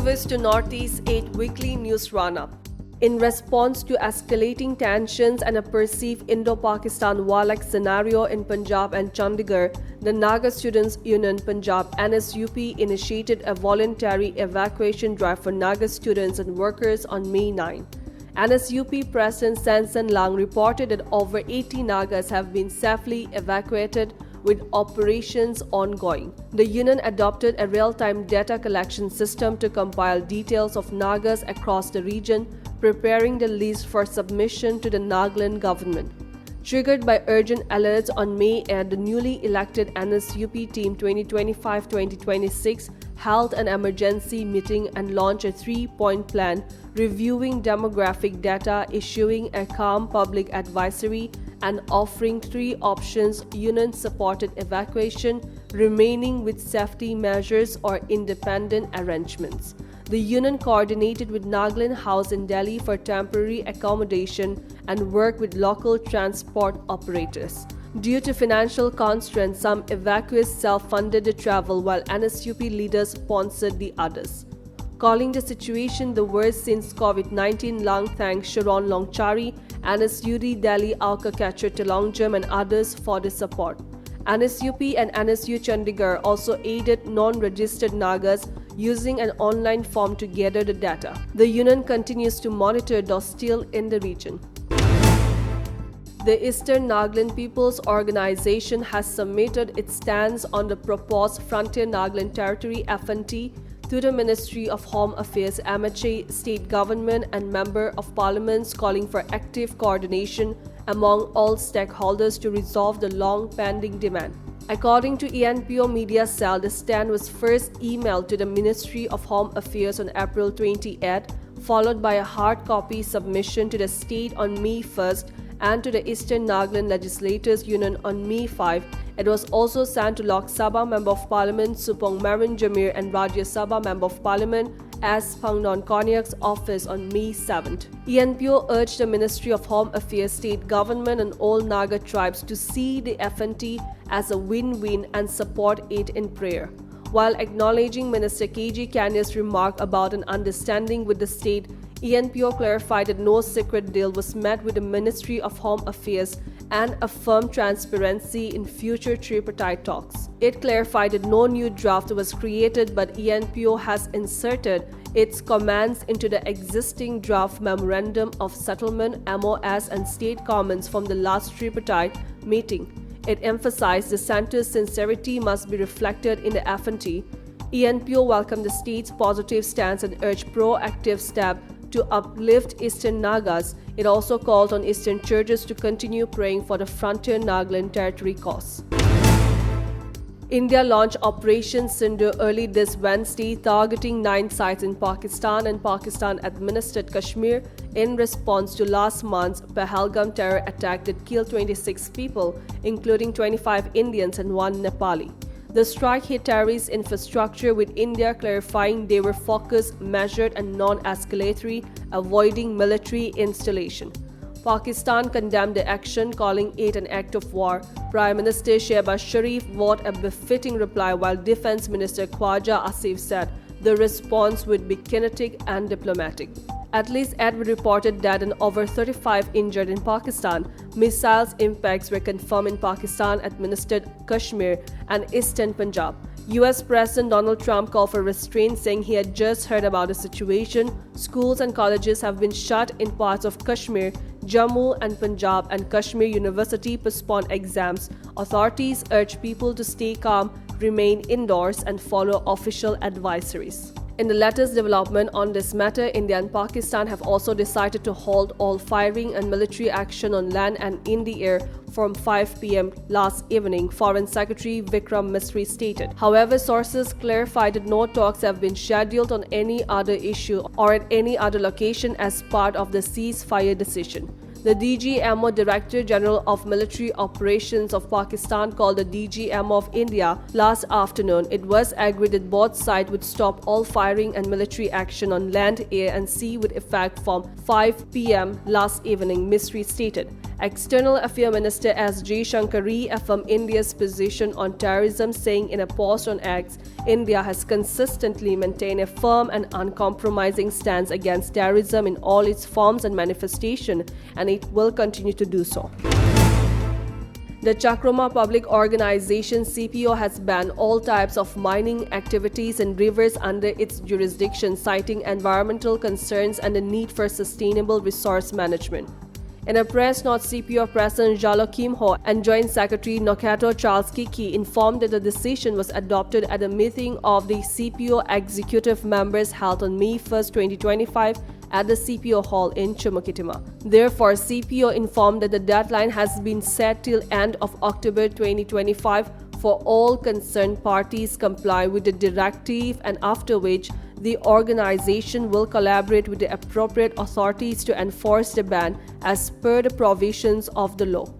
Twist to Northeast 8 weekly news roundup. In response to escalating tensions and a perceived Indo-Pakistan war-like scenario in Punjab and Chandigarh, the Naga Students Union Punjab NSUP initiated a voluntary evacuation drive for Naga students and workers on May 9. NSUP President Sansan Lang reported that over 80 Nagas have been safely evacuated with operations ongoing. The union adopted a real-time data collection system to compile details of Nagas across the region, preparing the list for submission to the Nagaland government. Triggered by urgent alerts on May 8, the newly elected NSUP team 2025-2026 held an emergency meeting and launched a 3-point plan reviewing demographic data, issuing a calm public advisory, and offering 3 options: union-supported evacuation, remaining with safety measures, or independent arrangements. The union coordinated with Nagaland House in Delhi for temporary accommodation and worked with local transport operators. Due to financial constraints, some evacuees self-funded the travel while NSUP leaders sponsored the others. Calling the situation the worst since COVID-19, Lang thanked Sharon Longchari, NSUD Delhi Alka Catcher Telongjam and others for the support. NSUP and NSU Chandigarh also aided non-registered Nagas using an online form to gather the data. The union continues to monitor those still in the region. The Eastern Nagaland People's Organization has submitted its stance on the proposed Frontier Nagaland Territory (FNT) to the Ministry of Home Affairs, MHA, state government and Member of Parliaments, calling for active coordination among all stakeholders to resolve the long-pending demand. According to ENPO Media Cell, the stand was first emailed to the Ministry of Home Affairs on April 28, followed by a hard copy submission to the state on May 1st and to the Eastern Nagaland Legislators Union on May 5. It was also sent to Lok Sabha Member of Parliament Supong Marin Jamir and Rajya Sabha Member of Parliament S. Pangnon Konyak's office on May 7th. ENPO urged the Ministry of Home Affairs, state government and all Naga tribes to see the FNT as a win-win and support it in prayer. While acknowledging Minister KG Kanya's remark about an understanding with the state, ENPO clarified that no secret deal was met with the Ministry of Home Affairs and affirmed transparency in future tripartite talks. It clarified that no new draft was created, but ENPO has inserted its comments into the existing draft Memorandum of Settlement (MOS) and state comments from the last tripartite meeting. It emphasized the center's sincerity must be reflected in the FNT. ENPO welcomed the state's positive stance and urged proactive steps to uplift Eastern Nagas. It also called on Eastern churches to continue praying for the Frontier Nagaland Territory cause. India launched Operation Sindoor early this Wednesday, targeting 9 sites in Pakistan and Pakistan-administered Kashmir in response to last month's Pahalgam terror attack that killed 26 people, including 25 Indians and 1 Nepali. The strike hit terrorist infrastructure, with India clarifying they were focused, measured and non-escalatory, avoiding military installation. Pakistan condemned the action, calling it an act of war. Prime Minister Shehbaz Sharif vowed a befitting reply, while Defence Minister Khwaja Asif said the response would be kinetic and diplomatic. At least 8 were reported dead and over 35 injured in Pakistan. Missiles impacts were confirmed in Pakistan-administered Kashmir and Eastern Punjab. US President Donald Trump called for restraint, saying he had just heard about the situation. Schools and colleges have been shut in parts of Kashmir. Jammu and Punjab and Kashmir University postponed exams. Authorities urge people to stay calm, remain indoors, and follow official advisories. In the latest development on this matter, India and Pakistan have also decided to halt all firing and military action on land and in the air from 5 p.m. last evening, Foreign Secretary Vikram Misri stated. However, sources clarified that no talks have been scheduled on any other issue or at any other location as part of the ceasefire decision. The DGMO, Director General of Military Operations of Pakistan, called the DGMO of India last afternoon. It was agreed that both sides would stop all firing and military action on land, air and sea with effect from 5 p.m. last evening, Misri stated. External Affairs Minister S. Jaishankar reaffirmed India's position on terrorism, saying in a post on X, India has consistently maintained a firm and uncompromising stance against terrorism in all its forms and manifestation, and it will continue to do so. The Chakrama Public Organization CPO has banned all types of mining activities in rivers under its jurisdiction, citing environmental concerns and the need for sustainable resource management. In a press note, CPO President Jalo Kim Ho and Joint Secretary Nokato Charles Kiki informed that the decision was adopted at a meeting of the CPO executive members held on May 1, 2025 at the CPO Hall in Chumukitima. Therefore, CPO informed that the deadline has been set till end of October 2025 for all concerned parties comply with the directive, and after which the organization will collaborate with the appropriate authorities to enforce the ban as per the provisions of the law.